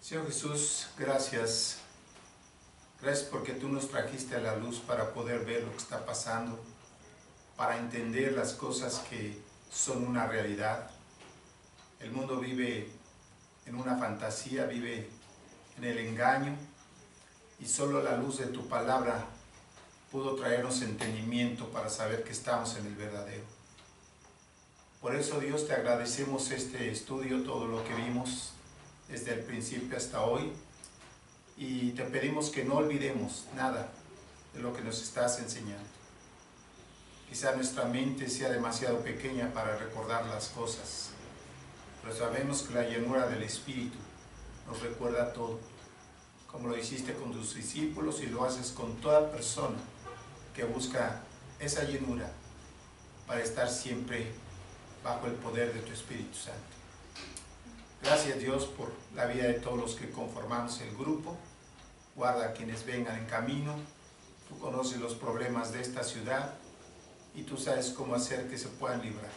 Señor Jesús, gracias. Gracias porque tú nos trajiste a la luz para poder ver lo que está pasando, para entender las cosas que son una realidad. El mundo vive en una fantasía, vive en el engaño, y solo la luz de tu palabra pudo traernos entendimiento para saber que estamos en el verdadero. Por eso, Dios, te agradecemos este estudio, todo lo que vimos desde el principio hasta hoy, y te pedimos que no olvidemos nada de lo que nos estás enseñando. Quizá nuestra mente sea demasiado pequeña para recordar las cosas, pero sabemos que la llenura del Espíritu nos recuerda todo, como lo hiciste con tus discípulos y lo haces con toda persona que busca esa llenura para estar siempre bajo el poder de tu Espíritu Santo. Gracias, Dios, por la vida de todos los que conformamos el grupo. Guarda a quienes vengan en camino. Tú conoces los problemas de esta ciudad y tú sabes cómo hacer que se puedan librar.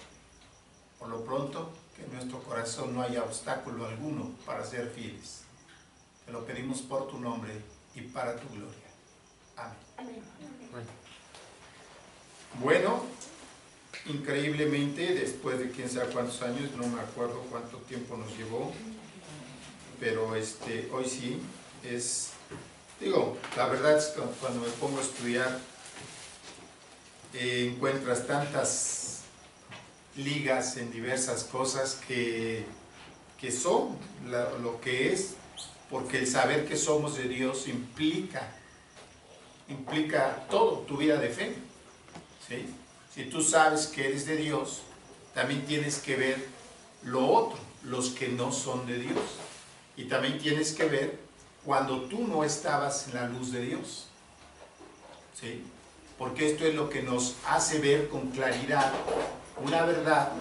Por lo pronto, que en nuestro corazón no haya obstáculo alguno para ser fieles. Te lo pedimos por tu nombre y para tu gloria. Amén. Bueno, increíblemente, después de quién sabe cuántos años, no me acuerdo cuánto tiempo nos llevó, pero hoy sí es, la verdad es que cuando me pongo a estudiar, encuentras tantas ligas en diversas cosas que son lo que es, porque el saber que somos de Dios implica todo tu vida de fe, ¿sí? Si tú sabes que eres de Dios, también tienes que ver lo otro, los que no son de Dios. Y también tienes que ver cuando tú no estabas en la luz de Dios, ¿sí? Porque esto es lo que nos hace ver con claridad una verdad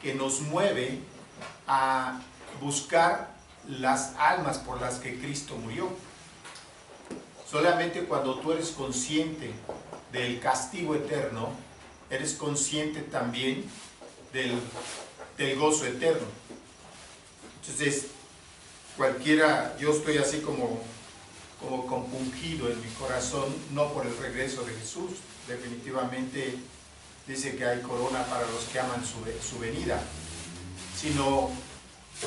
que nos mueve a buscar las almas por las que Cristo murió. Solamente cuando tú eres consciente del castigo eterno, eres consciente también del gozo eterno. Entonces, yo estoy así como compungido en mi corazón, no por el regreso de Jesús. Definitivamente dice que hay corona para los que aman su venida, sino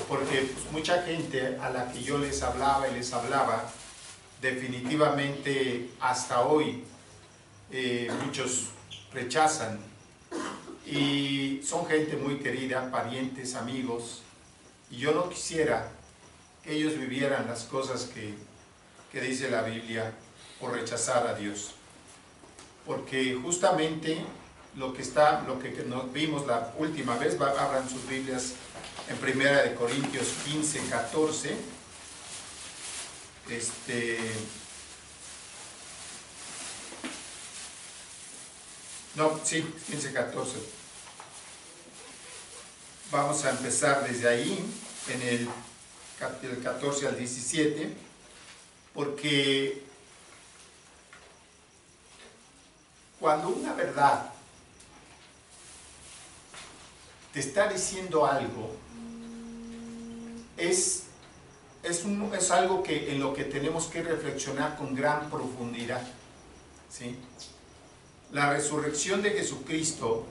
porque mucha gente a la que yo les hablaba, definitivamente hasta hoy muchos rechazan, y son gente muy querida, parientes, amigos, y yo no quisiera que ellos vivieran las cosas que dice la Biblia por rechazar a Dios, porque justamente lo que nos vimos la última vez, abran sus Biblias en 1 Corintios 15, 14, no, sí, 15, 14. Vamos a empezar desde ahí, en el 14 al 17, porque cuando una verdad te está diciendo algo, es algo en lo que tenemos que reflexionar con gran profundidad, ¿sí? La resurrección de Jesucristo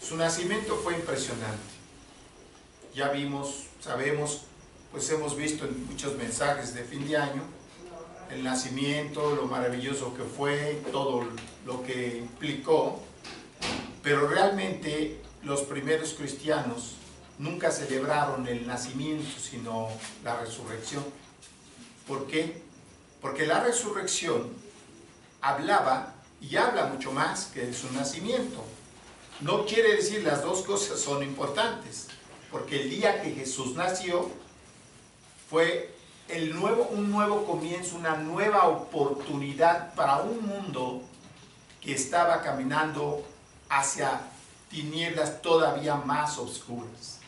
su nacimiento fue impresionante. Ya vimos, sabemos, pues hemos visto en muchos mensajes de fin de año, el nacimiento, lo maravilloso que fue, todo lo que implicó, pero realmente los primeros cristianos nunca celebraron el nacimiento, sino la resurrección. ¿Por qué? Porque la resurrección hablaba y habla mucho más que de su nacimiento. No quiere decir, las dos cosas son importantes, porque el día que Jesús nació fue un nuevo comienzo, una nueva oportunidad para un mundo que estaba caminando hacia tinieblas todavía más oscuras.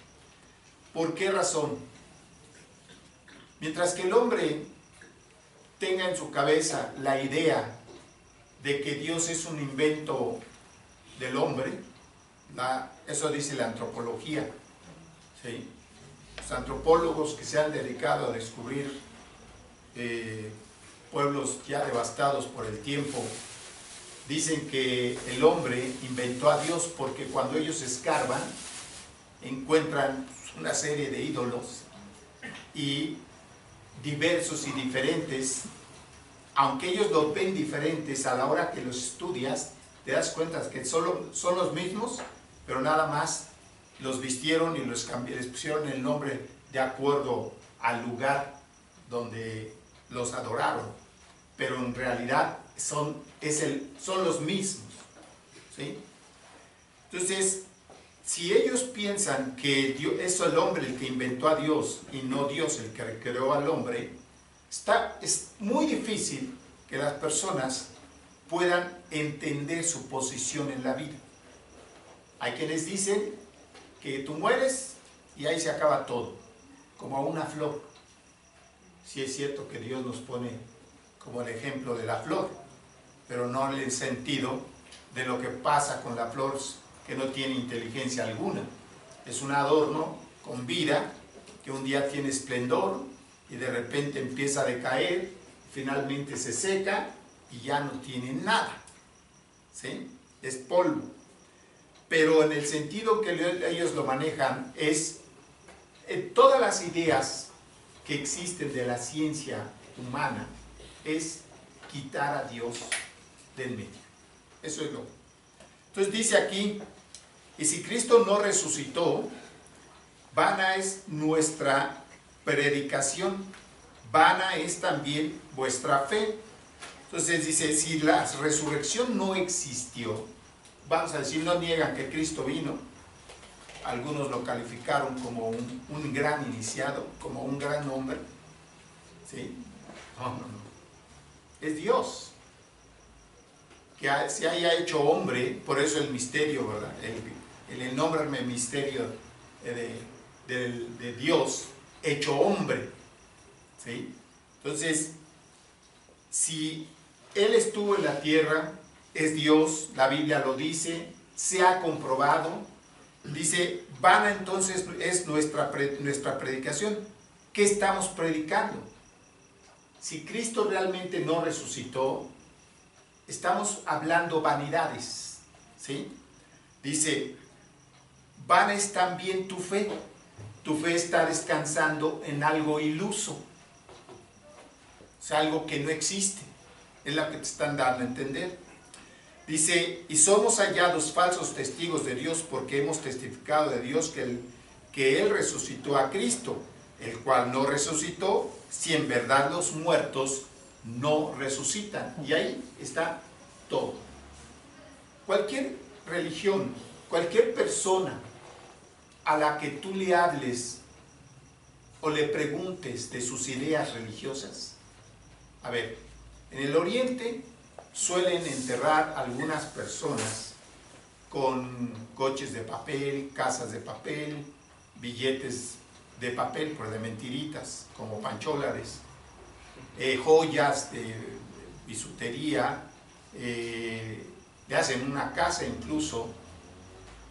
¿Por qué razón? Mientras que el hombre tenga en su cabeza la idea de que Dios es un invento del hombre, eso dice la antropología, ¿sí? Los antropólogos que se han dedicado a descubrir pueblos ya devastados por el tiempo, dicen que el hombre inventó a Dios porque cuando ellos escarban, encuentran una serie de ídolos y diversos y diferentes, aunque ellos los ven diferentes, a la hora que los estudias, te das cuenta que solo son los mismos, pero nada más los vistieron y les pusieron el nombre de acuerdo al lugar donde los adoraron, pero en realidad son los mismos, ¿sí? Entonces, si ellos piensan que es el hombre el que inventó a Dios y no Dios el que creó al hombre, es muy difícil que las personas puedan entender su posición en la vida. Hay quienes dicen que tú mueres y ahí se acaba todo, como a una flor. Sí es cierto que Dios nos pone como el ejemplo de la flor, pero no en el sentido de lo que pasa con la flor, que no tiene inteligencia alguna. Es un adorno con vida, que un día tiene esplendor y de repente empieza a decaer, finalmente se seca y ya no tiene nada, ¿sí? Es polvo. Pero en el sentido que ellos lo manejan es todas las ideas que existen de la ciencia humana es quitar a Dios del medio. Eso es lo. Entonces dice aquí, y si Cristo no resucitó, vana es nuestra predicación, vana es también vuestra fe. Entonces dice, si la resurrección no existió, vamos a decir, no niegan que Cristo vino, algunos lo calificaron como un gran iniciado, como un gran hombre, ¿sí? No. Es Dios que se haya hecho hombre, por eso el misterio, ¿verdad? El nombrarme misterio de Dios hecho hombre, ¿sí? Entonces, si Él estuvo en la tierra, es Dios, la Biblia lo dice, se ha comprobado, dice, vana entonces es nuestra predicación. ¿Qué estamos predicando? Si Cristo realmente no resucitó, estamos hablando vanidades, ¿sí? Dice, vana es también tu fe está descansando en algo iluso, o sea, algo que no existe, es lo que te están dando a entender. Dice, y somos hallados falsos testigos de Dios porque hemos testificado de Dios que Él resucitó a Cristo, el cual no resucitó, si en verdad los muertos no resucitan. Y ahí está todo. Cualquier religión, cualquier persona a la que tú le hables o le preguntes de sus ideas religiosas, a ver, en el Oriente suelen enterrar algunas personas con coches de papel, casas de papel, billetes de papel, pero de mentiritas, como pancholares, joyas de bisutería, le hacen una casa incluso,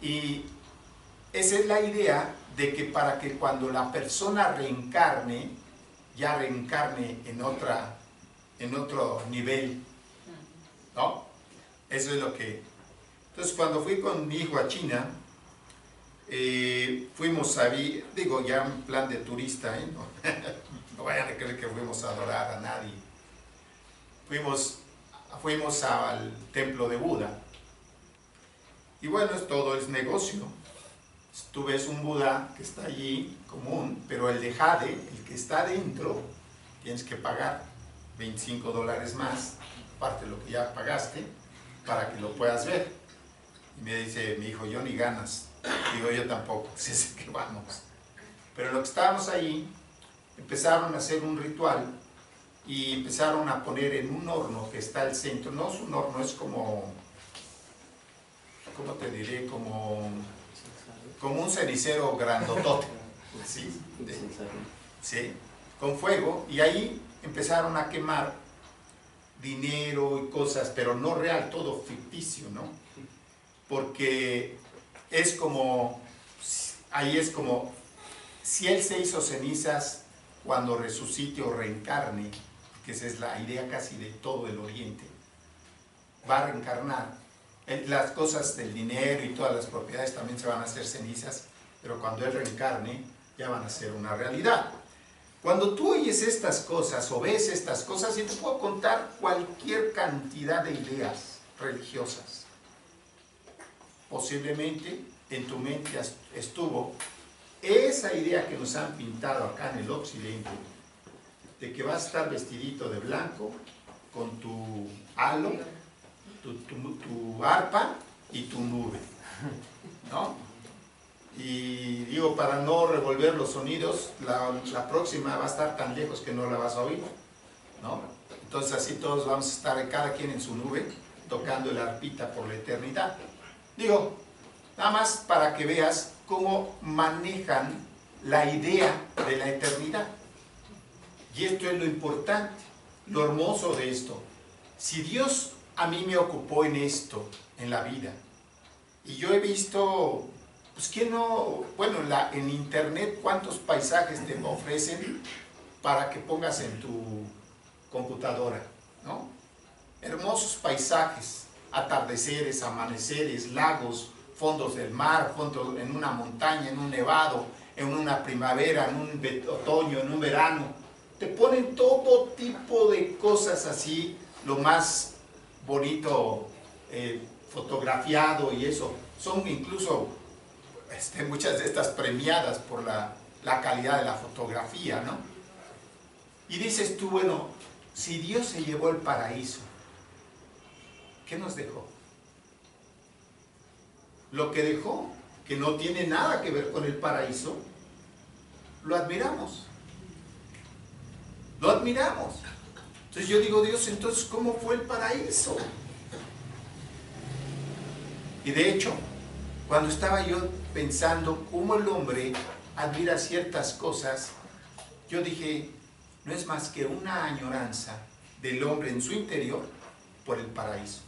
y esa es la idea de que para que cuando la persona reencarne, ya reencarne en otro nivel, ¿no? Eso es lo que... Entonces, cuando fui con mi hijo a China, fuimos a... Digo, ya en plan de turista, ¿eh? No vayan a creer que fuimos a adorar a nadie. Fuimos al templo de Buda. Y bueno, todo es negocio. Tú ves un Buda que está allí, común, pero el de jade, el que está dentro, tienes que pagar $25 más, aparte de lo que ya pagaste, para que lo puedas ver. Y me dice mi hijo, yo ni ganas. Digo, yo tampoco, si es que vamos. Pero lo que estábamos ahí, empezaron a hacer un ritual y empezaron a poner en un horno que está al centro. No es un horno, es como, ¿cómo te diré? Como un cenicero grandotote, ¿sí? Sí, con fuego, y ahí empezaron a quemar dinero y cosas, pero no real, todo ficticio, ¿no? Porque es como, ahí es como si Él se hizo cenizas cuando resucite o reencarne, que esa es la idea casi de todo el Oriente, va a reencarnar. Las cosas del dinero y todas las propiedades también se van a hacer cenizas, pero cuando Él reencarne ya van a ser una realidad. Cuando tú oyes estas cosas o ves estas cosas, y te puedo contar cualquier cantidad de ideas religiosas, posiblemente en tu mente estuvo esa idea que nos han pintado acá en el occidente, de que vas a estar vestidito de blanco, con tu halo, tu arpa y tu nube, ¿no? Y digo, para no revolver los sonidos, la próxima va a estar tan lejos que no la vas a oír, ¿no? Entonces así todos vamos a estar, cada quien en su nube, tocando el arpita por la eternidad. Digo, nada más para que veas cómo manejan la idea de la eternidad. Y esto es lo importante, lo hermoso de esto. Si Dios a mí me ocupó en esto, en la vida, y yo he visto, pues que no, bueno, en internet cuántos paisajes te ofrecen para que pongas en tu computadora, ¿no? Hermosos paisajes, atardeceres, amaneceres, lagos, fondos del mar, fondos en una montaña, en un nevado, en una primavera, en un otoño, en un verano. Te ponen todo tipo de cosas así, lo más bonito fotografiado y eso. Son incluso muchas de estas premiadas por la calidad de la fotografía, ¿no? Y dices tú, bueno, si Dios se llevó el paraíso, ¿qué nos dejó? Lo que dejó, que no tiene nada que ver con el paraíso, lo admiramos. Lo admiramos. Entonces yo digo, Dios, entonces, ¿cómo fue el paraíso? Y de hecho, cuando estaba yo pensando cómo el hombre admira ciertas cosas, yo dije, no es más que una añoranza del hombre en su interior por el paraíso.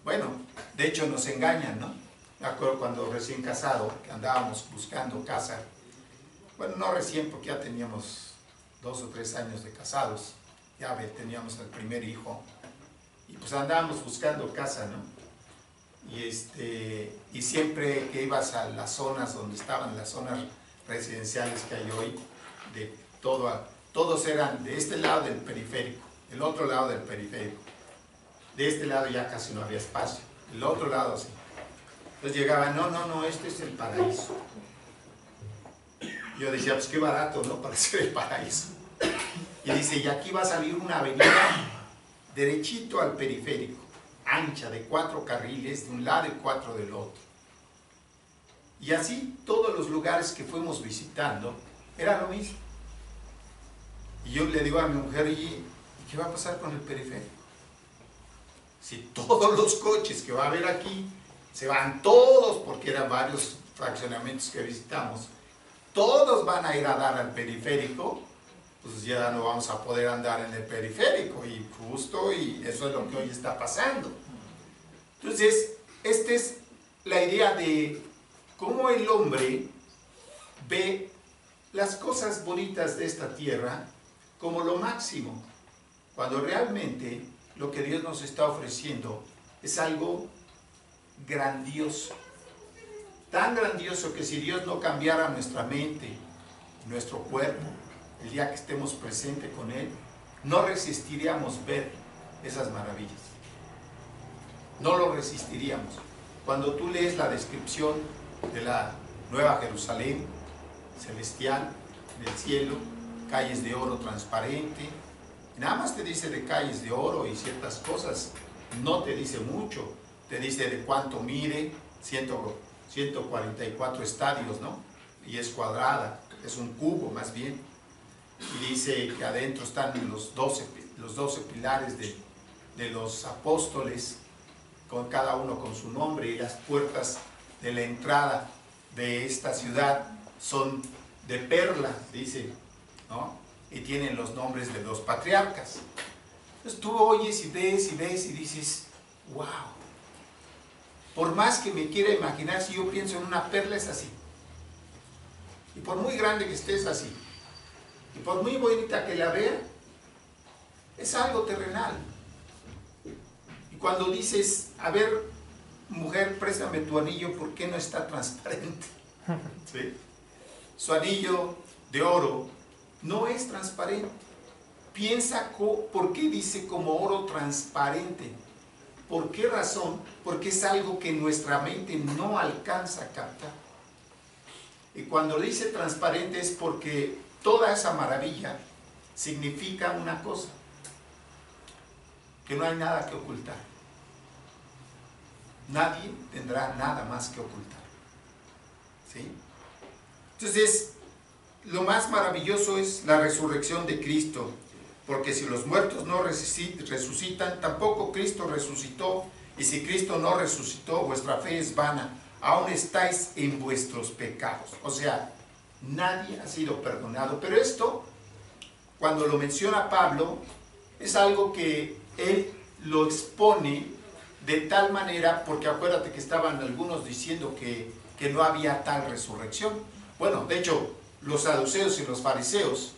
Bueno, de hecho nos engañan, ¿no? Me acuerdo cuando recién casado, que andábamos buscando casa. Bueno, no recién, porque ya teníamos 2 o 3 años de casados. Ya teníamos el primer hijo. Y pues andábamos buscando casa, ¿no? Y siempre que ibas a las zonas donde estaban las zonas residenciales que hay hoy, todos eran de este lado del periférico, el otro lado del periférico. De este lado ya casi no había espacio, el otro lado sí. Entonces llegaban, no, este es el paraíso. Yo decía, pues qué barato, ¿no? Para ser el paraíso. Y dice, y aquí va a salir una avenida derechito al periférico, ancha, de 4 carriles, de un lado y 4 del otro. Y así todos los lugares que fuimos visitando, era lo mismo. Y yo le digo a mi mujer, ¿y qué va a pasar con el periférico? Si todos los coches que va a haber aquí, se van todos, porque eran varios fraccionamientos que visitamos, todos van a ir a dar al periférico, pues ya no vamos a poder andar en el periférico, y eso es lo que hoy está pasando. Entonces, esta es la idea de cómo el hombre ve las cosas bonitas de esta tierra como lo máximo, cuando realmente lo que Dios nos está ofreciendo es algo grandioso, tan grandioso que si Dios no cambiara nuestra mente, nuestro cuerpo, el día que estemos presentes con Él, no resistiríamos ver esas maravillas. No lo resistiríamos. Cuando tú lees la descripción de la Nueva Jerusalén, celestial, del cielo, calles de oro transparente, nada más te dice de calles de oro y ciertas cosas, no te dice mucho, te dice de cuánto mide, 144 estadios, ¿no? Y es cuadrada, es un cubo más bien. Y dice que adentro están los 12 pilares de los apóstoles, con cada uno con su nombre, y las puertas de la entrada de esta ciudad son de perla, dice, ¿no? Y tienen los nombres de los patriarcas. Entonces tú oyes y ves y dices, wow. Por más que me quiera imaginar, si yo pienso en una perla es así. Y por muy grande que estés así, y por muy bonita que la vea, es algo terrenal. Y cuando dices, a ver, mujer, préstame tu anillo, ¿por qué no está transparente? ¿Sí? Su anillo de oro no es transparente. Piensa por qué dice como oro transparente. ¿Por qué razón? Porque es algo que nuestra mente no alcanza a captar. Y cuando dice transparente es porque toda esa maravilla significa una cosa, que no hay nada que ocultar. Nadie tendrá nada más que ocultar. ¿Sí? Entonces, lo más maravilloso es la resurrección de Cristo, porque si los muertos no resucitan, tampoco Cristo resucitó, y si Cristo no resucitó, vuestra fe es vana, aún estáis en vuestros pecados. O sea, nadie ha sido perdonado. Pero esto, cuando lo menciona Pablo, es algo que él lo expone de tal manera, porque acuérdate que estaban algunos diciendo que no había tal resurrección. Bueno, de hecho, los saduceos y los fariseos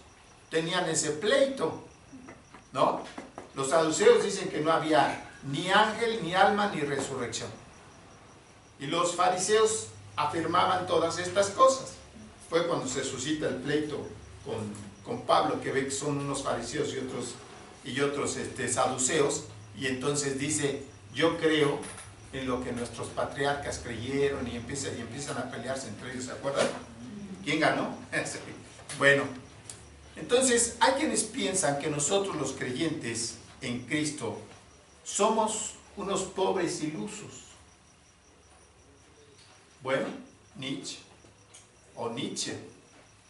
tenían ese pleito, ¿no? Los saduceos dicen que no había ni ángel, ni alma, ni resurrección. Y los fariseos afirmaban todas estas cosas. Fue cuando se suscita el pleito con Pablo, que ve que son unos fariseos y otros saduceos, y entonces dice, yo creo en lo que nuestros patriarcas creyeron, y empiezan a pelearse entre ellos, ¿se acuerdan? ¿Quién ganó? Bueno, entonces hay quienes piensan que nosotros los creyentes en Cristo somos unos pobres ilusos. Bueno, Nietzsche,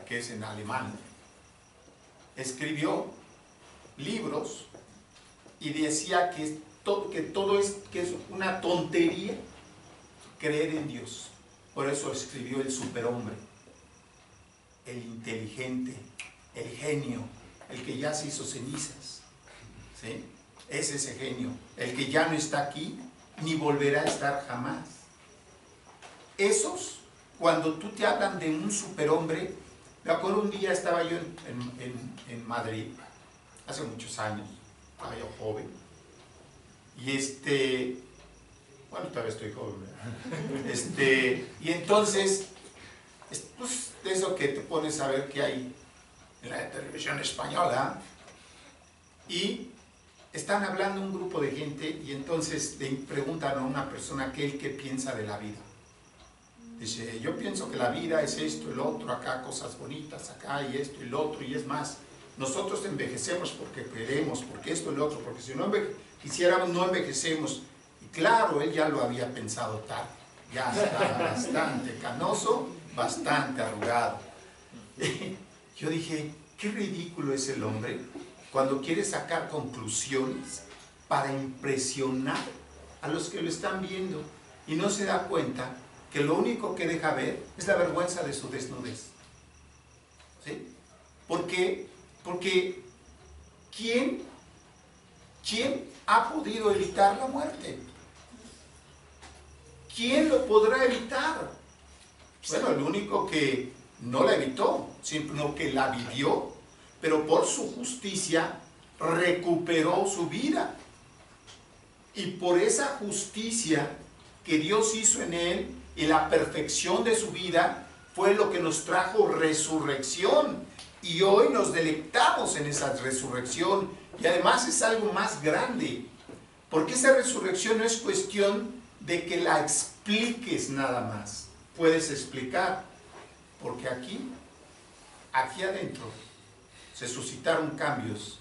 que es en alemán, escribió libros y decía que es una tontería creer en Dios. Por eso escribió el superhombre, el inteligente, el genio, el que ya se hizo cenizas, ¿sí? Es ese genio, el que ya no está aquí ni volverá a estar jamás. Esos, cuando tú te hablan de un superhombre, me acuerdo un día estaba yo en Madrid, hace muchos años, estaba yo joven, y bueno, todavía estoy joven, ¿verdad? Y entonces, pues, de eso que te pones a ver qué hay en la televisión española, y están hablando un grupo de gente, y entonces le preguntan a una persona qué piensa de la vida. Dice, yo pienso que la vida es esto, el otro, acá cosas bonitas, acá y esto y lo otro, y es más, nosotros envejecemos porque queremos, porque esto y lo otro, porque si no quisiéramos no envejecemos. Y claro, él ya lo había pensado tarde, ya estaba bastante canoso, bastante arrugado. Yo dije, qué ridículo es el hombre cuando quiere sacar conclusiones para impresionar a los que lo están viendo y no se da cuenta que lo único que deja ver es la vergüenza de su desnudez. ¿Sí? Porque ¿quién ha podido evitar la muerte? ¿Quién lo podrá evitar? Bueno, el único que no la evitó, sino que la vivió, pero por su justicia recuperó su vida. Y por esa justicia que Dios hizo en él y la perfección de su vida fue lo que nos trajo resurrección. Y hoy nos deleitamos en esa resurrección. Y además es algo más grande, porque esa resurrección no es cuestión de que la expliques nada más. Puedes explicar, porque aquí adentro se suscitaron cambios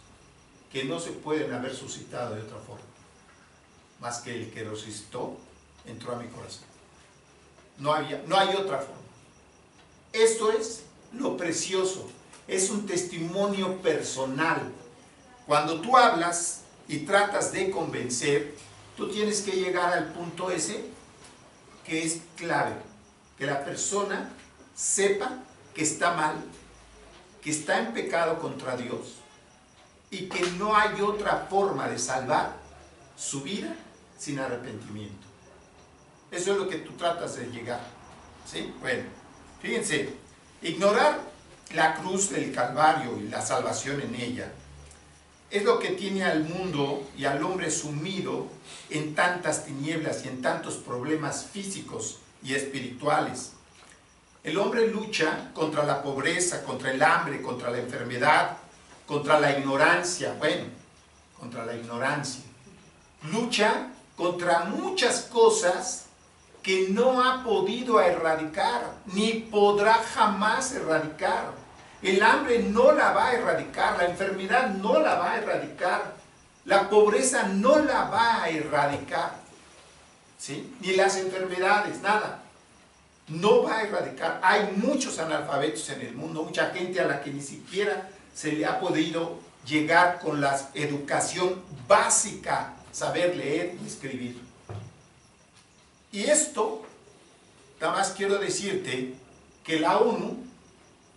que no se pueden haber suscitado de otra forma, más que el que resucitó entró a mi corazón. No hay otra forma. Esto es lo precioso, es un testimonio personal. Cuando tú hablas y tratas de convencer, tú tienes que llegar al punto ese que es clave, que la persona sepa que está mal, que está en pecado contra Dios y que no hay otra forma de salvar su vida sin arrepentimiento. Eso es lo que tú tratas de llegar, ¿sí? Bueno, fíjense, Ignorar la cruz del Calvario y la salvación en ella es lo que tiene al mundo y al hombre sumido en tantas tinieblas y en tantos problemas físicos y espirituales. El hombre lucha contra la pobreza, contra el hambre, contra la enfermedad, contra la ignorancia, contra la ignorancia. Lucha contra muchas cosas que no ha podido erradicar, ni podrá jamás erradicar. El hambre no la va a erradicar, la enfermedad no la va a erradicar, la pobreza no la va a erradicar, ¿sí? Ni las enfermedades, nada. No va a erradicar. Hay muchos analfabetos en el mundo, mucha gente a la que ni siquiera se le ha podido llegar con la educación básica, saber leer y escribir. Y esto, nada más quiero decirte que la ONU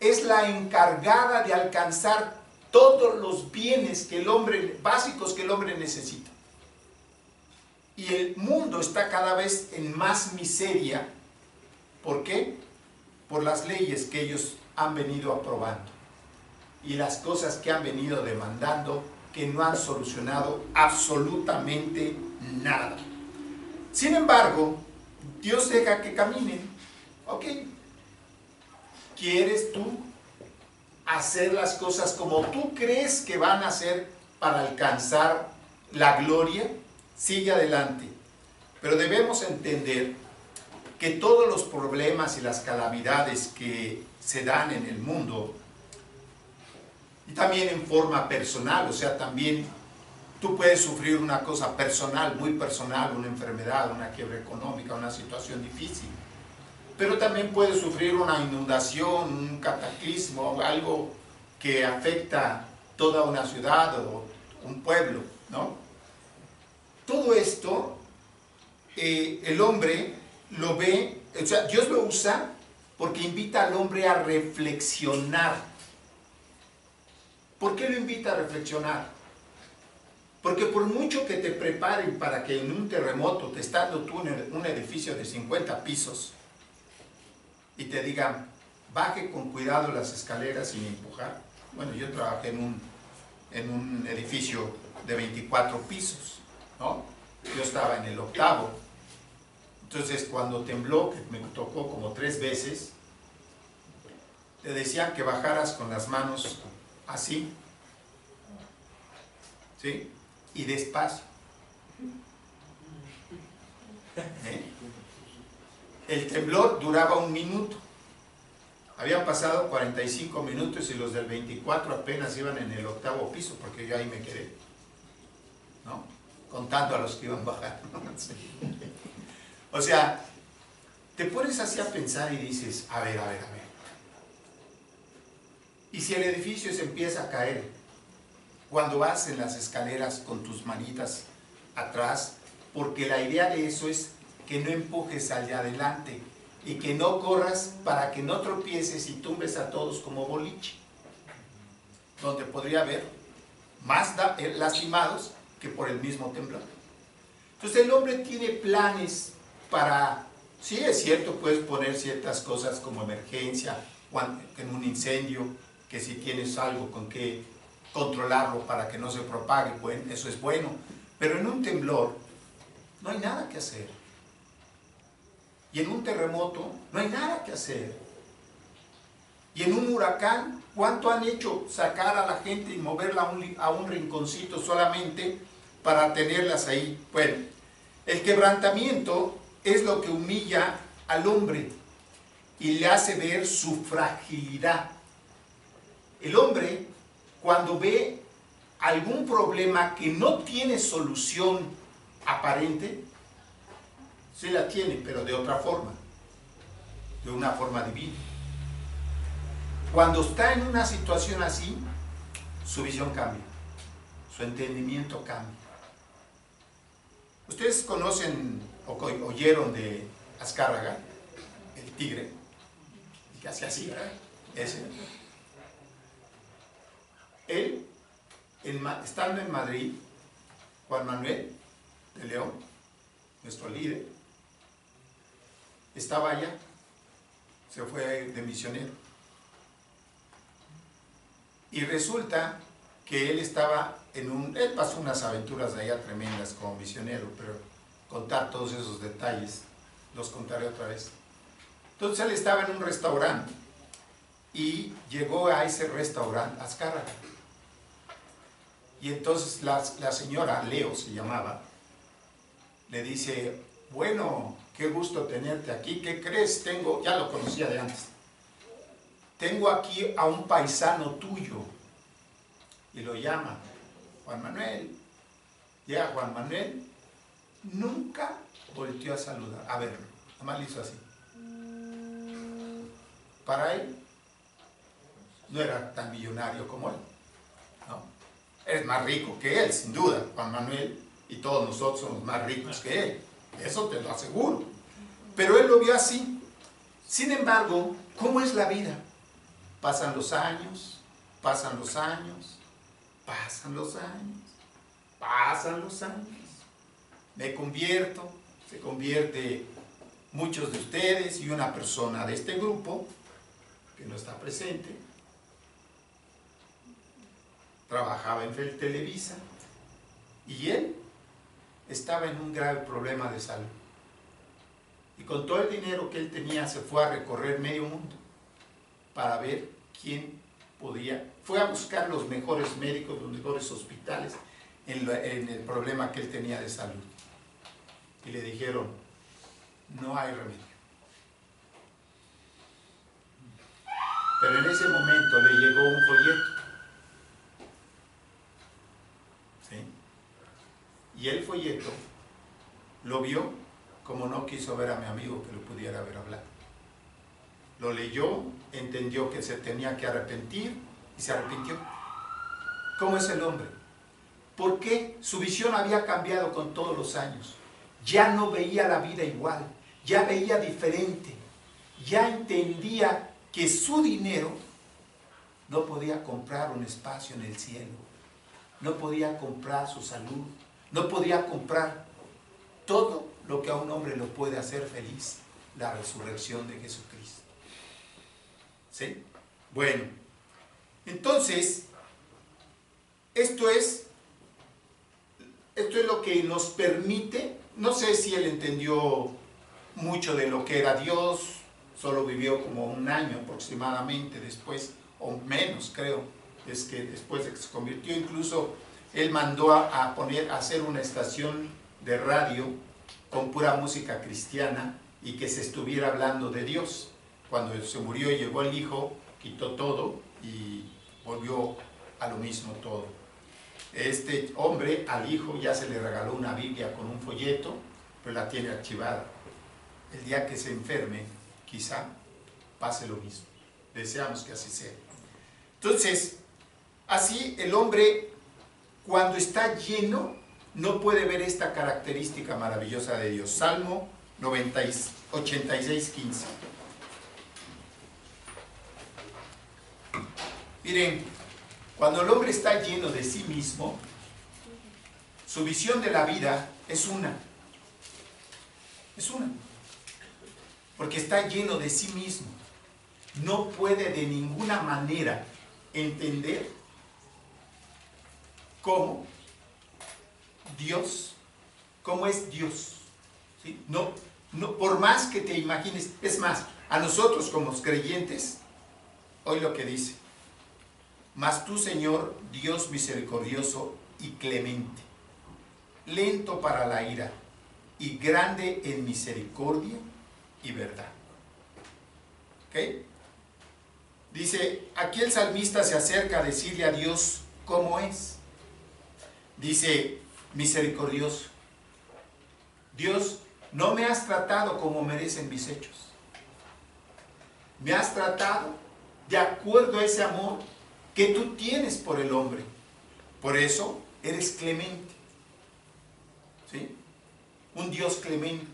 es la encargada de alcanzar todos los bienes que el hombre, básicos que el hombre necesita. Y el mundo está cada vez en más miseria. ¿Por qué? Por las leyes que ellos han venido aprobando y las cosas que han venido demandando, que no han solucionado absolutamente nada. Sin embargo, Dios deja que caminen. ¿Ok? ¿Quieres tú hacer las cosas como tú crees que van a ser para alcanzar la gloria? Sigue adelante. Pero debemos entender que todos los problemas y las calamidades que se dan en el mundo, y también en forma personal, o sea, también tú puedes sufrir una cosa personal, muy personal, una enfermedad, una quiebra económica, una situación difícil. Pero también puedes sufrir una inundación, un cataclismo, algo que afecta toda una ciudad o un pueblo, ¿no? Todo esto, el hombre lo ve, o sea, Dios lo usa porque invita al hombre a reflexionar. ¿Por qué lo invita a reflexionar? Porque por mucho que te preparen para que en un terremoto, estando tú en un edificio de 50 pisos, y te digan, baje con cuidado las escaleras sin empujar. Bueno, yo trabajé en un edificio de 24 pisos, ¿no? Yo estaba en el 8º. Entonces, cuando tembló, que me tocó como 3 veces, te decían que bajaras con las manos así, ¿sí? Y despacio. El temblor duraba 1 minuto. Habían pasado 45 minutos y los del 24 apenas iban en el 8º piso, porque yo ahí me quedé, ¿no? Contando a los que iban bajando. Sí. O sea, te pones así a pensar y dices, a ver. Y si el edificio se empieza a caer, cuando vas en las escaleras con tus manitas atrás, porque la idea de eso es que no empujes hacia adelante y que no corras para que no tropieces y tumbes a todos como boliche, donde podría haber más lastimados que por el mismo temblor. Entonces el hombre tiene planes para, sí es cierto, puedes poner ciertas cosas como emergencia, en un incendio, que si tienes algo con que controlarlo para que no se propague, bueno, eso es bueno, pero en un temblor no hay nada que hacer. Y en un terremoto no hay nada que hacer. Y en un huracán, ¿cuánto han hecho sacar a la gente y moverla a un rinconcito solamente para tenerlas ahí? Bueno, el quebrantamiento es lo que humilla al hombre y le hace ver su fragilidad. El hombre, cuando ve algún problema que no tiene solución aparente, sí la tiene, pero de otra forma, de una forma divina. Cuando está en una situación así, su visión cambia, su entendimiento cambia. Ustedes conocen o oyeron de Azcárraga, el tigre, que hace así, ¿verdad? Ese. Él, estando en Madrid, Juan Manuel de León, nuestro líder, estaba allá, se fue de misionero, Y resulta que él estaba él pasó unas aventuras de allá tremendas como misionero, pero contar todos esos detalles los contaré otra vez. Entonces él estaba en un restaurante y llegó a ese restaurante Azcárraga. Y entonces la señora, Leo se llamaba, le dice: bueno, qué gusto tenerte aquí, ¿qué crees? Ya lo conocía de antes, tengo aquí a un paisano tuyo. Y lo llama Juan Manuel. Llega Juan Manuel, nunca volteó a saludar, a verlo, nada más le hizo así. Para él no era tan millonario como él, ¿no? Es más rico que él, sin duda. Juan Manuel y todos nosotros somos más ricos que él, eso te lo aseguro. Pero él lo vio así. Sin embargo, ¿cómo es la vida? Pasan los años, pasan los años, pasan los años, pasan los años. Me convierto, se convierte muchos de ustedes y una persona de este grupo que no está presente. Trabajaba en Televisa y él estaba en un grave problema de salud. Y con todo el dinero que él tenía se fue a recorrer medio mundo para ver quién podía. Fue a buscar los mejores médicos, los mejores hospitales en el problema que él tenía de salud. Y le dijeron: no hay remedio. Pero en ese momento le llegó un folleto. ¿Sí? Y el folleto lo vio, como no quiso ver a mi amigo que lo pudiera haber hablado. Lo leyó, entendió que se tenía que arrepentir y se arrepintió. ¿Cómo es el hombre? ¿Por qué? Su visión había cambiado con todos los años. Ya no veía la vida igual, ya veía diferente, ya entendía que su dinero no podía comprar un espacio en el cielo, no podía comprar su salud, no podía comprar todo lo que a un hombre lo puede hacer feliz: la resurrección de Jesucristo. ¿Sí? Bueno, entonces, esto es lo que nos permite. No sé si él entendió mucho de lo que era Dios, solo vivió como un año aproximadamente después, o menos creo, es que después de que se convirtió. Incluso él mandó a hacer una estación de radio con pura música cristiana y que se estuviera hablando de Dios. Cuando se murió y llegó el hijo, quitó todo y volvió a lo mismo todo. Este hombre, al hijo, ya se le regaló una Biblia con un folleto, pero la tiene archivada. El día que se enferme, quizá pase lo mismo. Deseamos que así sea. Entonces, así el hombre, cuando está lleno, no puede ver esta característica maravillosa de Dios. Salmo 86, 15. Miren, cuando el hombre está lleno de sí mismo, su visión de la vida es una. Es una. Porque está lleno de sí mismo. No puede de ninguna manera entender cómo es Dios. ¿Sí? No, por más que te imagines, es más, a nosotros como creyentes, hoy lo que dice: mas tú, Señor, Dios misericordioso y clemente, lento para la ira y grande en misericordia y verdad. ¿Ok? Dice, aquí el salmista se acerca a decirle a Dios cómo es. Dice, misericordioso. Dios, no me has tratado como merecen mis hechos. Me has tratado de acuerdo a ese amor que tú tienes por el hombre. Por eso eres clemente. ¿Sí? Un Dios clemente,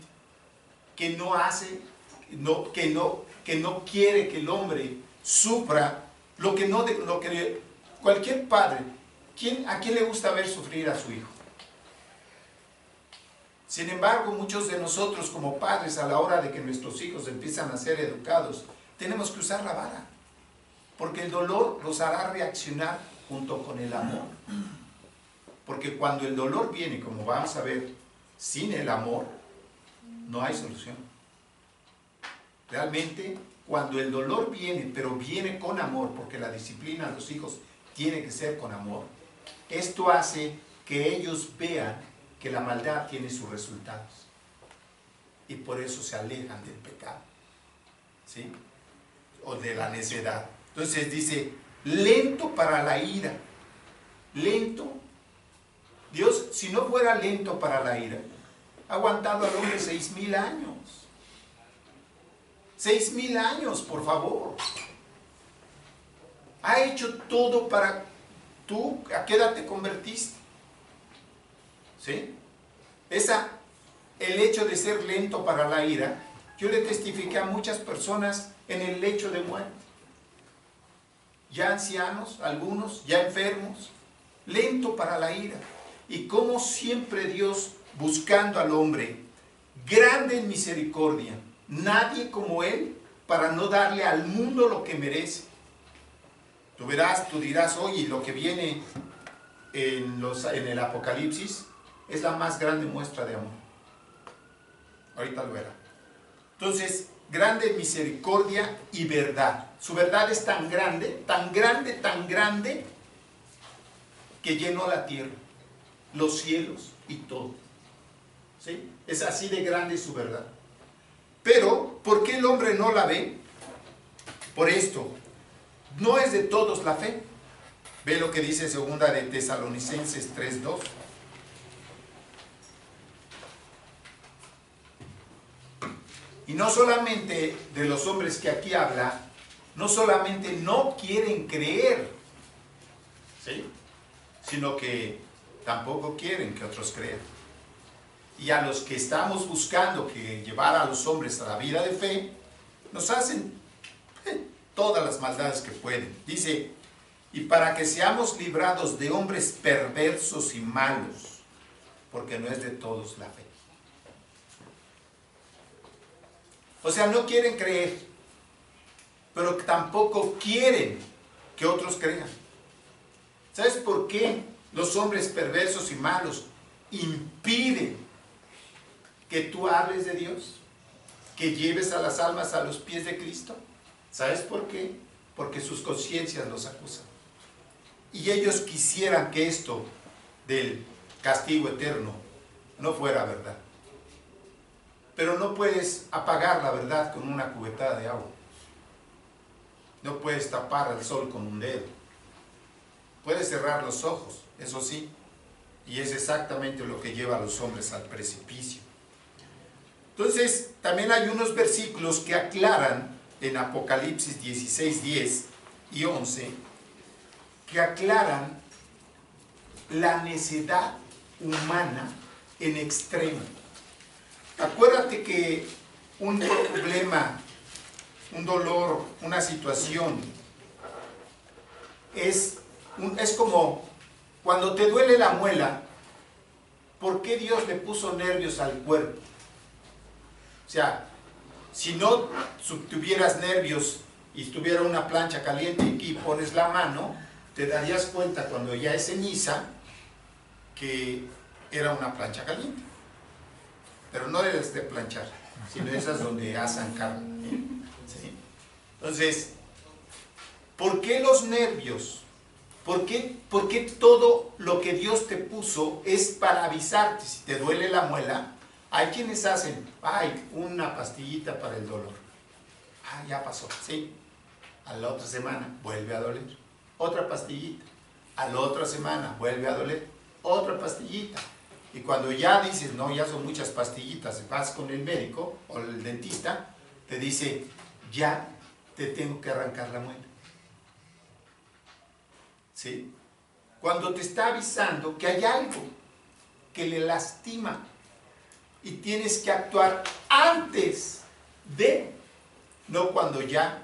que no hace, que no quiere que el hombre sufra lo que cualquier padre. ¿A quién le gusta ver sufrir a su hijo? Sin embargo, muchos de nosotros como padres, a la hora de que nuestros hijos empiezan a ser educados, tenemos que usar la vara. Porque el dolor los hará reaccionar junto con el amor. Porque cuando el dolor viene, como vamos a ver, sin el amor, no hay solución. Realmente, cuando el dolor viene, pero viene con amor, porque la disciplina de los hijos tiene que ser con amor, esto hace que ellos vean que la maldad tiene sus resultados. Y por eso se alejan del pecado, ¿sí? O de la necedad. Entonces dice, lento para la ira. Lento. Dios, si no fuera lento para la ira, ha aguantado al hombre 6,000 años. 6,000 años, por favor. Ha hecho todo para... ¿Tú a qué edad te convertiste? ¿Sí? El hecho de ser lento para la ira, yo le testifiqué a muchas personas en el lecho de muerte. Ya ancianos, algunos, ya enfermos, lento para la ira. Y como siempre Dios, buscando al hombre, grande en misericordia, nadie como Él, para no darle al mundo lo que merece. Tú dirás, oye, lo que viene en el Apocalipsis es la más grande muestra de amor. Ahorita lo verá. Entonces, grande en misericordia y verdad. Su verdad es tan grande, tan grande, tan grande, que llenó la tierra, los cielos y todo. ¿Sí? Es así de grande su verdad. Pero, ¿por qué el hombre no la ve? Por esto, no es de todos la fe. Ve lo que dice segunda de Tesalonicenses 3:2. Y no solamente de los hombres que aquí habla, no solamente no quieren creer, ¿sí?, sino que tampoco quieren que otros crean. Y a los que estamos buscando que llevar a los hombres a la vida de fe, nos hacen todas las maldades que pueden. Dice, y para que seamos librados de hombres perversos y malos, porque no es de todos la fe. O sea, no quieren creer, pero tampoco quieren que otros crean. ¿Sabes por qué los hombres perversos y malos impiden que tú hables de Dios? Que lleves a las almas a los pies de Cristo. ¿Sabes por qué? Porque sus conciencias los acusan. Y ellos quisieran que esto del castigo eterno no fuera verdad. Pero no puedes apagar la verdad con una cubetada de agua. No puedes tapar al sol con un dedo. Puedes cerrar los ojos, eso sí. Y es exactamente lo que lleva a los hombres al precipicio. Entonces, también hay unos versículos que aclaran en Apocalipsis 16:10 y 11, que aclaran la necedad humana en extremo. Acuérdate que un problema, un dolor, una situación, es como cuando te duele la muela. ¿Por qué Dios le puso nervios al cuerpo? O sea, si no tuvieras nervios y estuviera una plancha caliente y aquí pones la mano, te darías cuenta cuando ya es ceniza que era una plancha caliente. Pero no debes de planchar, sino esas donde asan carne. ¿Sí? Entonces, ¿por qué los nervios? ¿Por qué todo lo que Dios te puso es para avisarte? Si te duele la muela, hay quienes hacen, una pastillita para el dolor. Ya pasó, sí. A la otra semana vuelve a doler. Otra pastillita. A la otra semana vuelve a doler. Otra pastillita. Y cuando ya dices, no, ya son muchas pastillitas, vas con el médico o el dentista, te dice, ya te tengo que arrancar la muela. ¿Sí? Cuando te está avisando que hay algo que le lastima y tienes que actuar antes de, no cuando ya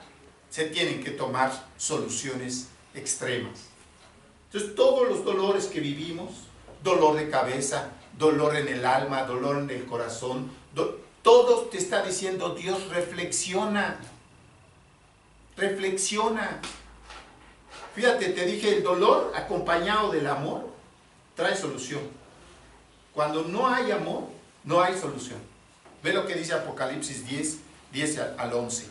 se tienen que tomar soluciones extremas. Entonces, todos los dolores que vivimos, dolor de cabeza, dolor en el alma, dolor en el corazón, todo te está diciendo Dios, reflexiona, reflexiona. Fíjate, te dije, el dolor acompañado del amor trae solución. Cuando no hay amor, no hay solución. Ve lo que dice Apocalipsis 10 al 11.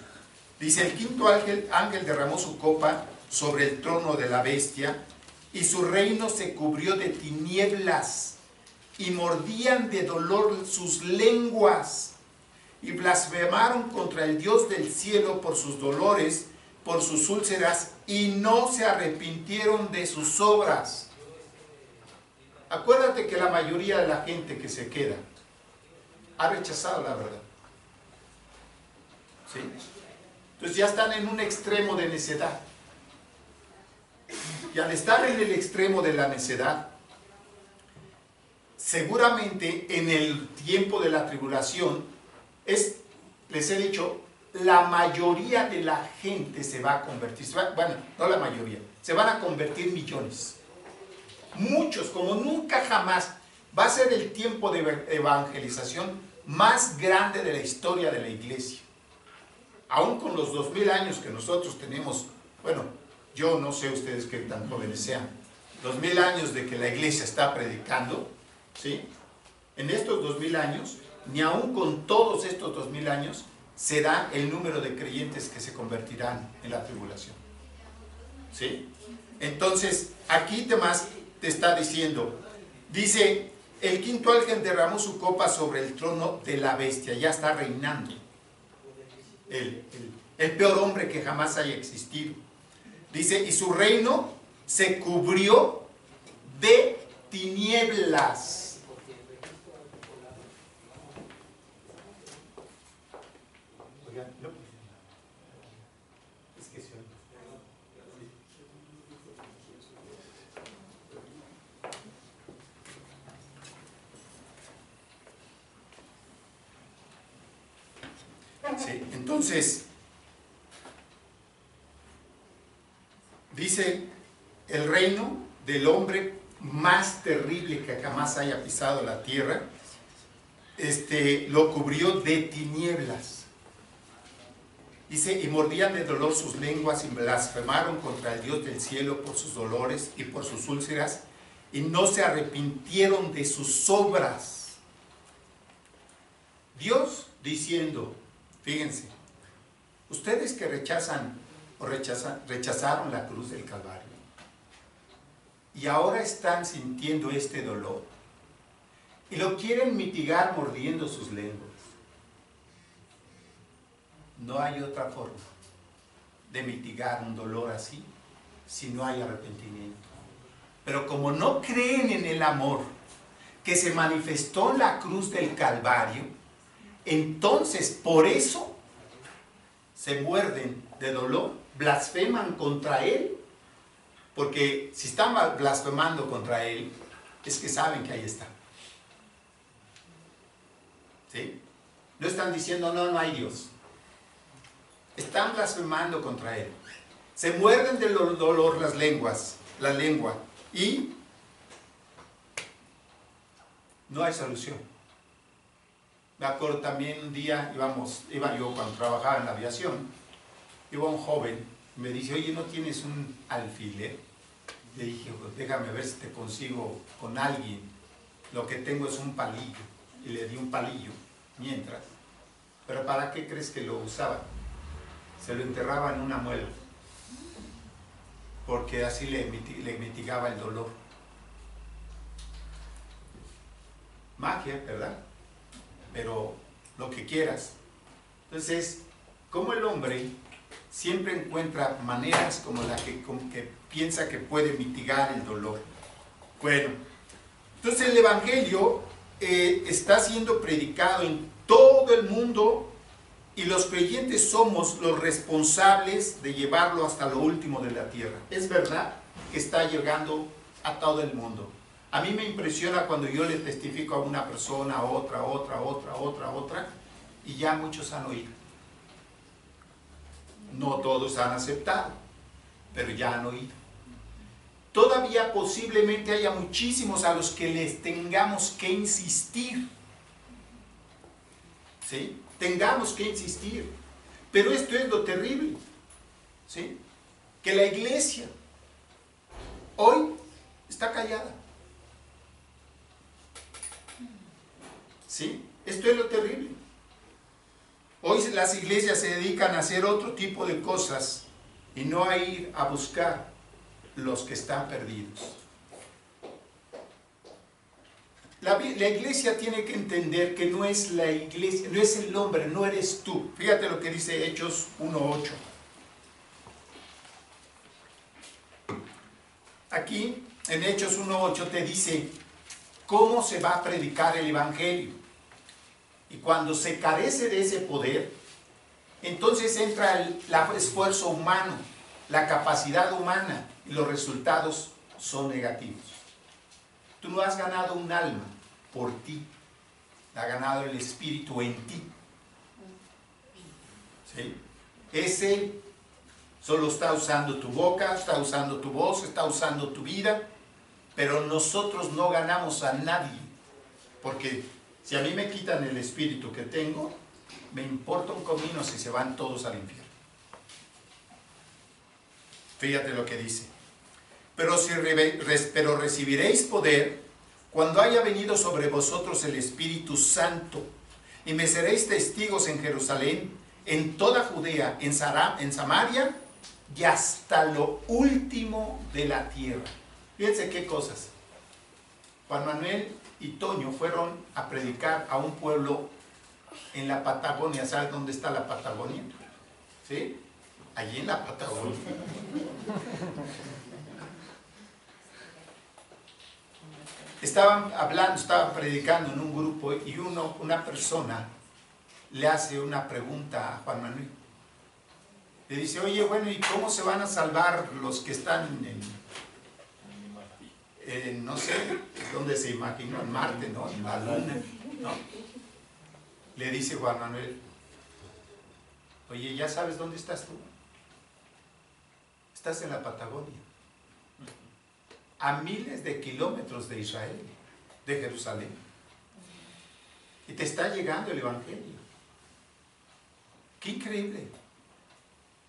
Dice, el quinto ángel derramó su copa sobre el trono de la bestia, y su reino se cubrió de tinieblas, y mordían de dolor sus lenguas, y blasfemaron contra el Dios del cielo por sus dolores, por sus úlceras, y no se arrepintieron de sus obras. Acuérdate que la mayoría de la gente que se queda ha rechazado la verdad. ¿Sí? Entonces ya están en un extremo de necedad. Y al estar en el extremo de la necedad, seguramente en el tiempo de la tribulación, les he dicho, la mayoría de la gente se va a convertir, bueno, no la mayoría, se van a convertir millones. Muchos, como nunca jamás, va a ser el tiempo de evangelización más grande de la historia de la iglesia. Aún con los 2000 años que nosotros tenemos, bueno, yo no sé ustedes qué tan jóvenes sean, 2000 años de que la iglesia está predicando, ¿sí? En estos 2000 años, ni aún con todos estos 2000 años, será el número de creyentes que se convertirán en la tribulación. ¿Sí? Entonces, aquí además te está diciendo, dice, el quinto ángel derramó su copa sobre el trono de la bestia, ya está reinando. El peor hombre que jamás haya existido. Dice, y su reino se cubrió de tinieblas. Sí, entonces, dice, el reino del hombre más terrible que jamás haya pisado la tierra, lo cubrió de tinieblas. Dice, y mordían de dolor sus lenguas y blasfemaron contra el Dios del cielo por sus dolores y por sus úlceras, y no se arrepintieron de sus obras. Dios diciendo, fíjense, ustedes que rechazaron la cruz del Calvario y ahora están sintiendo este dolor y lo quieren mitigar mordiendo sus lenguas. No hay otra forma de mitigar un dolor así si no hay arrepentimiento. Pero como no creen en el amor que se manifestó en la cruz del Calvario, entonces por eso se muerden de dolor, blasfeman contra Él, porque si están blasfemando contra Él, es que saben que ahí está. ¿Sí? No están diciendo, no hay Dios. Están blasfemando contra Él. Se muerden del dolor la lengua, y no hay solución. Me acuerdo también un día, iba yo cuando trabajaba en la aviación, iba un joven, me dice, oye, ¿no tienes un alfiler? Le dije, pues déjame ver si te consigo con alguien, lo que tengo es un palillo, y le di un palillo, mientras, pero ¿para qué crees que lo usaba? Se lo enterraba en una muela, porque así le mitigaba el dolor. Magia, ¿verdad? Pero lo que quieras. Entonces, como el hombre siempre encuentra maneras como la que piensa que puede mitigar el dolor. Bueno, entonces el Evangelio está siendo predicado en todo el mundo y los creyentes somos los responsables de llevarlo hasta lo último de la tierra. Es verdad que está llegando a todo el mundo. A mí me impresiona cuando yo le testifico a una persona, a otra, y ya muchos han oído. No todos han aceptado, pero ya han oído. Todavía posiblemente haya muchísimos a los que les tengamos que insistir. ¿Sí? Tengamos que insistir. Pero esto es lo terrible. ¿Sí? Que la iglesia hoy está callada. ¿Sí? Esto es lo terrible. Hoy las iglesias se dedican a hacer otro tipo de cosas y no a ir a buscar los que están perdidos. La iglesia tiene que entender que no es la iglesia, no es el hombre, no eres tú. Fíjate lo que dice Hechos 1:8. Aquí en Hechos 1:8 te dice cómo se va a predicar el evangelio. Y cuando se carece de ese poder, entonces entra el esfuerzo humano, la capacidad humana, y los resultados son negativos. Tú no has ganado un alma por ti, ha ganado el Espíritu en ti. ¿Sí? Ese solo está usando tu boca, está usando tu voz, está usando tu vida, pero nosotros no ganamos a nadie, porque si a mí me quitan el espíritu que tengo, me importa un comino si se van todos al infierno. Fíjate lo que dice. Pero recibiréis poder cuando haya venido sobre vosotros el Espíritu Santo, y me seréis testigos en Jerusalén, en toda Judea, en Samaria y hasta lo último de la tierra. Fíjense qué cosas. Juan Manuel y Toño fueron a predicar a un pueblo en la Patagonia. ¿Sabes dónde está la Patagonia? ¿Sí? Allí en la Patagonia. Estaban hablando, estaban predicando en un grupo y una persona le hace una pregunta a Juan Manuel. Le dice, oye, bueno, ¿y cómo se van a salvar los que están no sé, dónde se imaginó, en Marte, ¿no? En la Luna, ¿no? Le dice Juan Manuel, oye, ¿ya sabes dónde estás tú? Estás en la Patagonia, a miles de kilómetros de Israel, de Jerusalén, y te está llegando el Evangelio. ¡Qué increíble!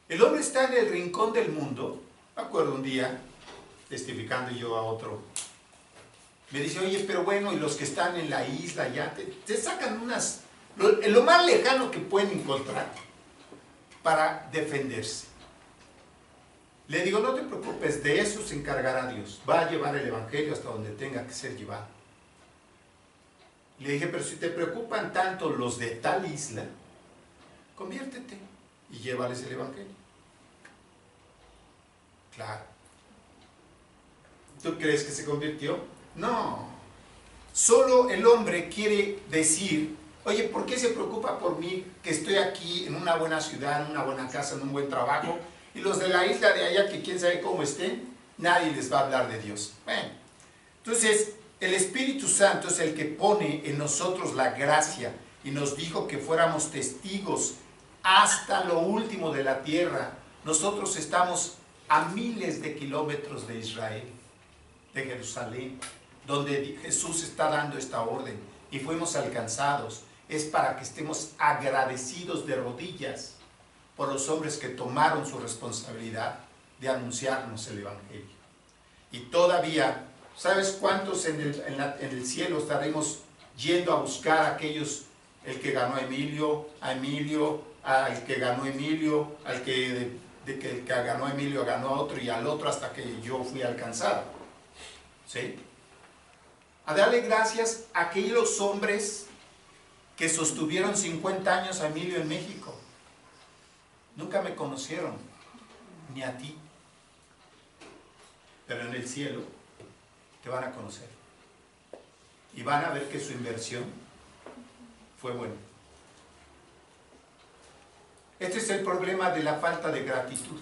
El hombre está en el rincón del mundo. Me acuerdo un día, testificando yo a otro, me dice, oye, pero bueno, y los que están en la isla ya, te sacan lo más lejano que pueden encontrar para defenderse. Le digo, no te preocupes, de eso se encargará Dios. Va a llevar el Evangelio hasta donde tenga que ser llevado. Le dije, pero si te preocupan tanto los de tal isla, conviértete y llévales el Evangelio. Claro. ¿Tú crees que se convirtió? No. Solo el hombre quiere decir, oye, ¿por qué se preocupa por mí que estoy aquí en una buena ciudad, en una buena casa, en un buen trabajo? Y los de la isla de allá, que quién sabe cómo estén, nadie les va a hablar de Dios. Bueno, entonces el Espíritu Santo es el que pone en nosotros la gracia y nos dijo que fuéramos testigos hasta lo último de la tierra. Nosotros estamos a miles de kilómetros de Israel, de Jerusalén, donde Jesús está dando esta orden, y fuimos alcanzados. Es para que estemos agradecidos de rodillas por los hombres que tomaron su responsabilidad de anunciarnos el Evangelio. Y todavía, ¿sabes cuántos en el cielo estaremos yendo a buscar a aquellos, el que ganó a Emilio, al que ganó Emilio, al que ganó Emilio ganó a otro y al otro hasta que yo fui alcanzado? ¿Sí? A darle gracias a aquellos hombres que sostuvieron 50 años a Emilio en México. Nunca me conocieron, ni a ti, pero en el cielo te van a conocer y van a ver que su inversión fue buena. Este es el problema de la falta de gratitud,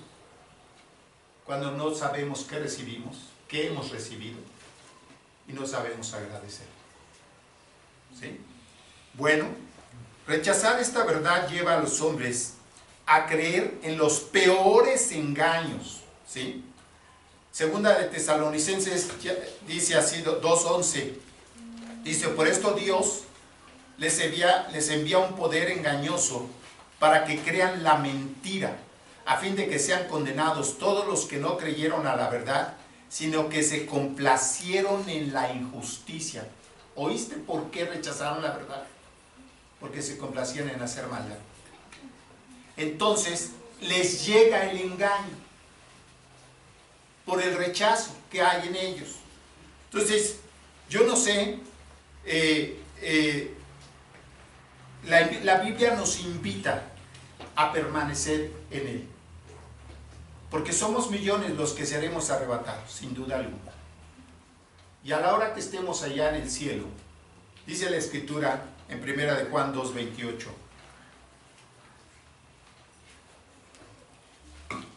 cuando no sabemos qué recibimos, qué hemos recibido, y no sabemos agradecer. ¿Sí? Bueno, rechazar esta verdad lleva a los hombres a creer en los peores engaños. ¿Sí? Segunda de Tesalonicenses dice así, 2:11, dice, por esto Dios les envía un poder engañoso para que crean la mentira, a fin de que sean condenados todos los que no creyeron a la verdad, sino que se complacieron en la injusticia. ¿Oíste por qué rechazaron la verdad? Porque se complacían en hacer maldad. Entonces les llega el engaño por el rechazo que hay en ellos. Entonces, yo no sé, la Biblia nos invita a permanecer en Él, porque somos millones los que seremos arrebatados, sin duda alguna. Y a la hora que estemos allá en el cielo, dice la Escritura en 1 de Juan 2:28,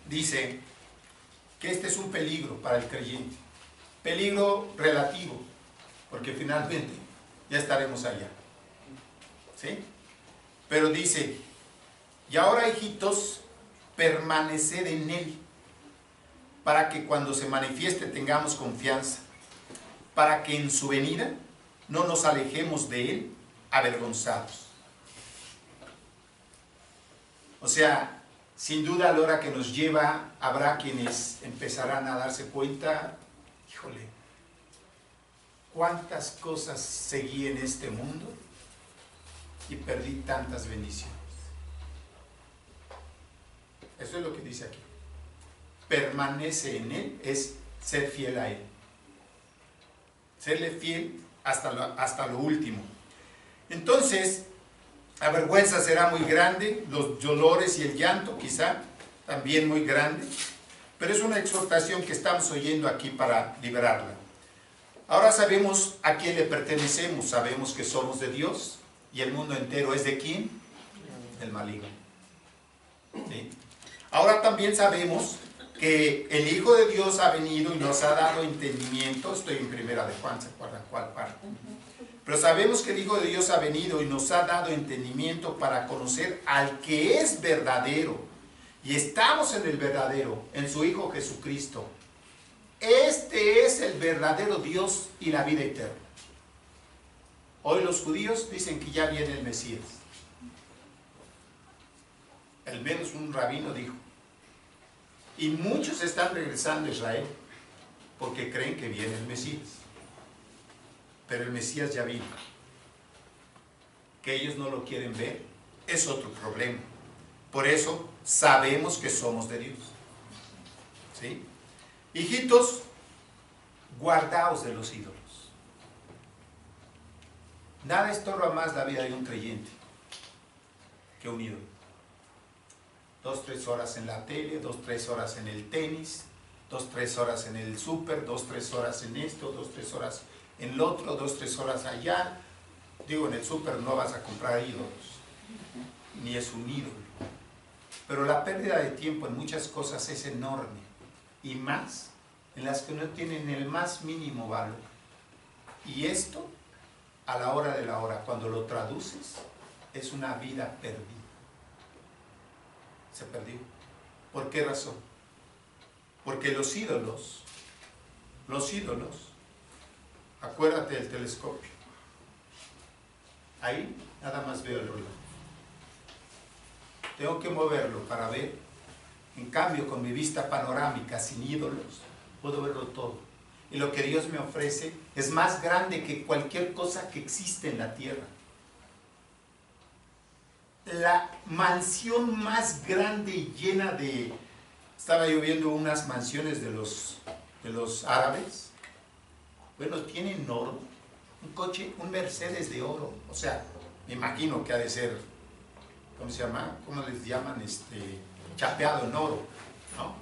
dice que este es un peligro para el creyente, peligro relativo, porque finalmente ya estaremos allá, ¿sí? Pero dice, y ahora, hijitos, permaneced en Él, para que cuando se manifieste tengamos confianza, para que en su venida no nos alejemos de Él avergonzados. O sea, sin duda a la hora que nos lleva, habrá quienes empezarán a darse cuenta, híjole, cuántas cosas seguí en este mundo y perdí tantas bendiciones. Eso es lo que dice aquí. Permanece en Él es ser fiel a Él. Serle fiel hasta lo último. Entonces, la vergüenza será muy grande, los dolores y el llanto quizá también muy grande, pero es una exhortación que estamos oyendo aquí para liberarla. Ahora sabemos a quién le pertenecemos, sabemos que somos de Dios y el mundo entero es de ¿quién? Del maligno. ¿Sí? Ahora también sabemos que el Hijo de Dios ha venido y nos ha dado entendimiento. Estoy en 1 de Juan, ¿se acuerdan cuál parte? Pero sabemos que el Hijo de Dios ha venido y nos ha dado entendimiento para conocer al que es verdadero. Y estamos en el verdadero, en su Hijo Jesucristo. Este es el verdadero Dios y la vida eterna. Hoy los judíos dicen que ya viene el Mesías. Al menos un rabino dijo. Y muchos están regresando a Israel porque creen que viene el Mesías. Pero el Mesías ya vino. Que ellos no lo quieren ver es otro problema. Por eso sabemos que somos de Dios. ¿Sí? Hijitos, guardaos de los ídolos. Nada estorba más la vida de un creyente que un ídolo. 2-3 horas en la tele, 2-3 horas en el tenis, 2-3 horas en el súper, 2-3 horas en esto, 2-3 horas en lo otro, 2-3 horas allá. Digo, en el súper no vas a comprar ídolos, ni es un ídolo. Pero la pérdida de tiempo en muchas cosas es enorme, y más en las que no tienen el más mínimo valor. Y esto, a la hora de la hora, cuando lo traduces, es una vida perdida. Se perdió. ¿Por qué razón? Porque los ídolos, acuérdate del telescopio. Ahí nada más veo el reloj. Tengo que moverlo para ver. En cambio, con mi vista panorámica, sin ídolos, puedo verlo todo. Y lo que Dios me ofrece es más grande que cualquier cosa que existe en la tierra. La mansión más grande y llena de... Estaba yo viendo unas mansiones de los árabes. Bueno, tienen oro. Un coche, un Mercedes de oro. O sea, me imagino que ha de ser, ¿cómo se llama? ¿Cómo les llaman? Chapeado en oro, ¿no?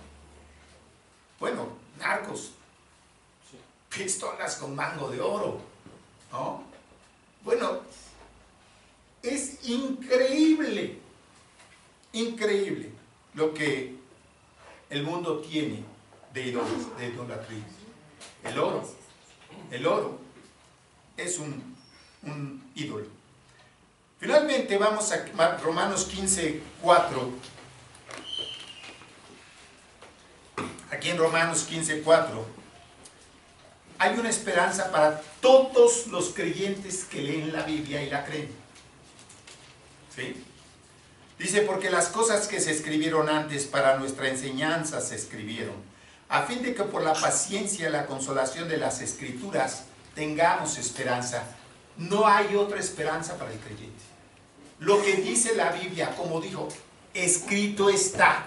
Bueno, narcos. Pistolas con mango de oro, ¿no? Bueno, es increíble, increíble lo que el mundo tiene de idolatría. El oro es un ídolo. Finalmente vamos a Romanos 15:4. Aquí en Romanos 15:4 hay una esperanza para todos los creyentes que leen la Biblia y la creen. ¿Sí? Dice, porque las cosas que se escribieron antes para nuestra enseñanza se escribieron, a fin de que por la paciencia y la consolación de las Escrituras tengamos esperanza. No hay otra esperanza para el creyente. Lo que dice la Biblia, como dijo, escrito está.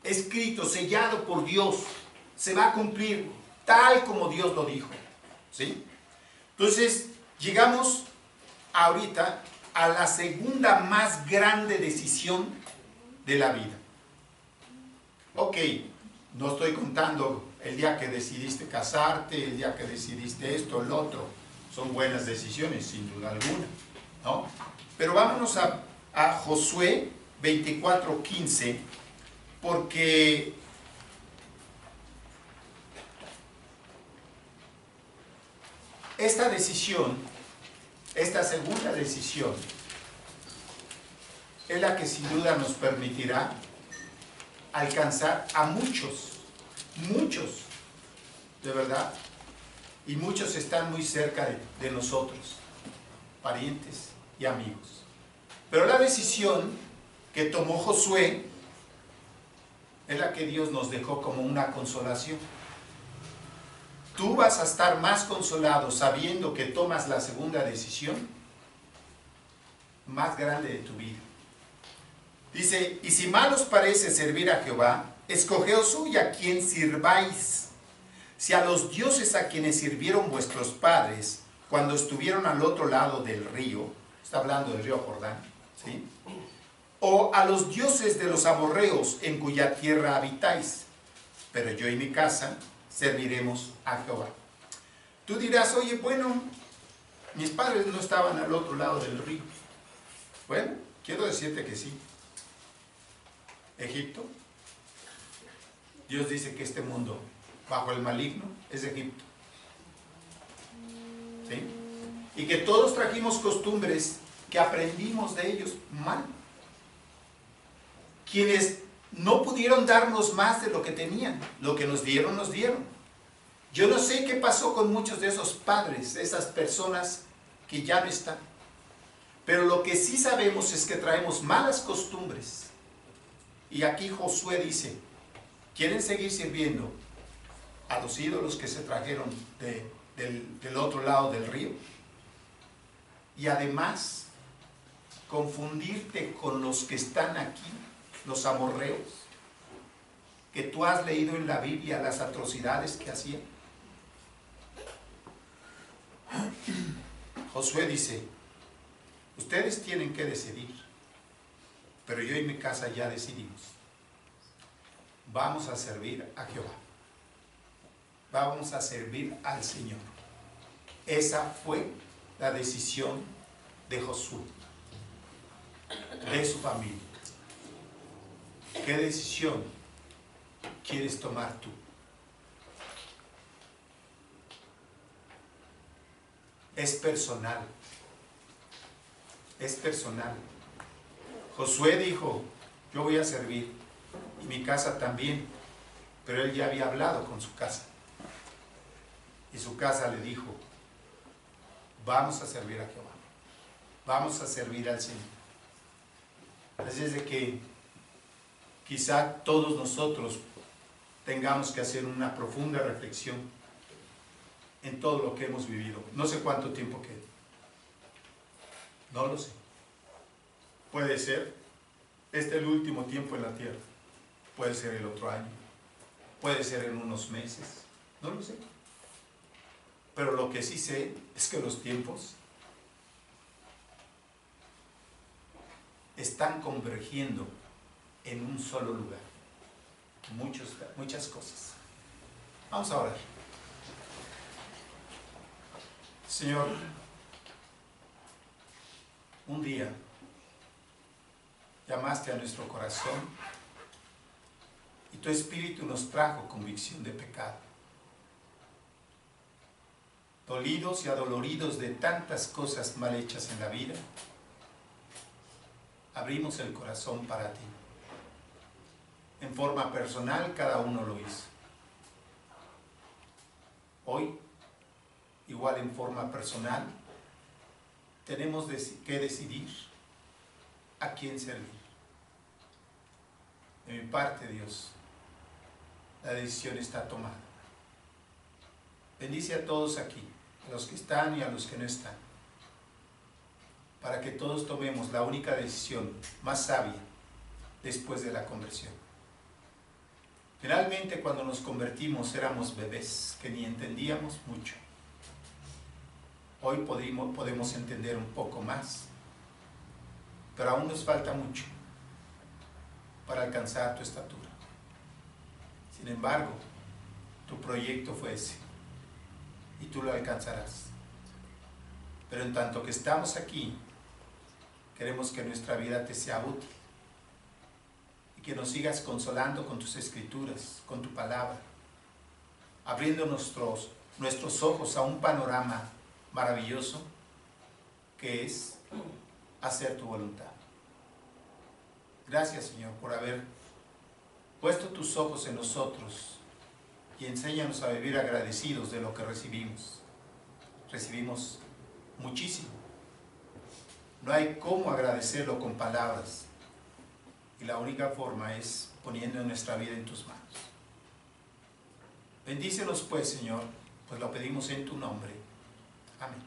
Escrito, sellado por Dios, se va a cumplir tal como Dios lo dijo, ¿sí? Entonces, llegamos ahorita a la segunda más grande decisión de la vida. Ok, no estoy contando el día que decidiste casarte, el día que decidiste esto, el otro. Son buenas decisiones, sin duda alguna, ¿no? Pero vámonos a Josué 24:15, porque esta decisión, esta segunda decisión, es la que sin duda nos permitirá alcanzar a muchos, de verdad, y muchos están muy cerca de nosotros, parientes y amigos. Pero la decisión que tomó Josué es la que Dios nos dejó como una consolación. Tú vas a estar más consolado sabiendo que tomas la segunda decisión más grande de tu vida. Dice, y si mal os parece servir a Jehová, escogeos hoy a quien sirváis. Si a los dioses a quienes sirvieron vuestros padres cuando estuvieron al otro lado del río, está hablando del río Jordán, ¿sí? O a los dioses de los amorreos en cuya tierra habitáis, pero yo y mi casa serviremos a Jehová. Tú dirás, oye, bueno, mis padres no estaban al otro lado del río. Bueno, quiero decirte que sí. Egipto, Dios dice que este mundo bajo el maligno es Egipto, ¿sí? Y que todos trajimos costumbres que aprendimos de ellos mal. Quienes no pudieron darnos más de lo que tenían, lo que nos dieron, nos dieron. Yo no sé qué pasó con muchos de esos padres, de esas personas que ya no están. Pero lo que sí sabemos es que traemos malas costumbres. Y aquí Josué dice, ¿quieren seguir sirviendo a los ídolos que se trajeron del otro lado del río? Y además, confundirte con los que están aquí, los amorreos, que tú has leído en la Biblia las atrocidades que hacían. Josué dice, ustedes tienen que decidir, pero yo y mi casa ya decidimos. Vamos a servir a Jehová. Vamos a servir al Señor. Esa fue la decisión de Josué, de su familia. ¿Qué decisión quieres tomar tú? Es personal. Es personal. Josué dijo, yo voy a servir, y mi casa también, pero él ya había hablado con su casa. Y su casa le dijo, vamos a servir a Jehová. Vamos a servir al Señor. Así es de que quizá todos nosotros tengamos que hacer una profunda reflexión en todo lo que hemos vivido. No sé cuánto tiempo queda. No lo sé. Puede ser el último tiempo en la tierra. Puede ser el otro año. Puede ser en unos meses. No lo sé. Pero lo que sí sé es que los tiempos están convergiendo en un solo lugar. Muchas cosas. Vamos a orar. Señor, un día llamaste a nuestro corazón y tu Espíritu nos trajo convicción de pecado. Dolidos y adoloridos de tantas cosas mal hechas en la vida, abrimos el corazón para ti. En forma personal, cada uno lo hizo. Hoy, igual en forma personal, tenemos que decidir a quién servir. De mi parte, Dios, La decisión está tomada. Bendice a todos aquí, a los que están y a los que no están, para que todos tomemos la única decisión más sabia después de la conversión. Generalmente cuando nos convertimos éramos bebés que ni entendíamos mucho. Hoy podemos entender un poco más, pero aún nos falta mucho para alcanzar tu estatura. Sin embargo, tu proyecto fue ese y tú lo alcanzarás. Pero en tanto que estamos aquí, queremos que nuestra vida te sea útil y que nos sigas consolando con tus escrituras, con tu palabra, abriendo nuestros ojos a un panorama maravilloso que es hacer tu voluntad. Gracias, Señor, por haber puesto tus ojos en nosotros y enséñanos a vivir agradecidos de lo que recibimos. Recibimos muchísimo. No hay cómo agradecerlo con palabras y la única forma es poniendo nuestra vida en tus manos. Bendícenos pues, Señor, pues lo pedimos en tu nombre. Amén.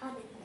Amén.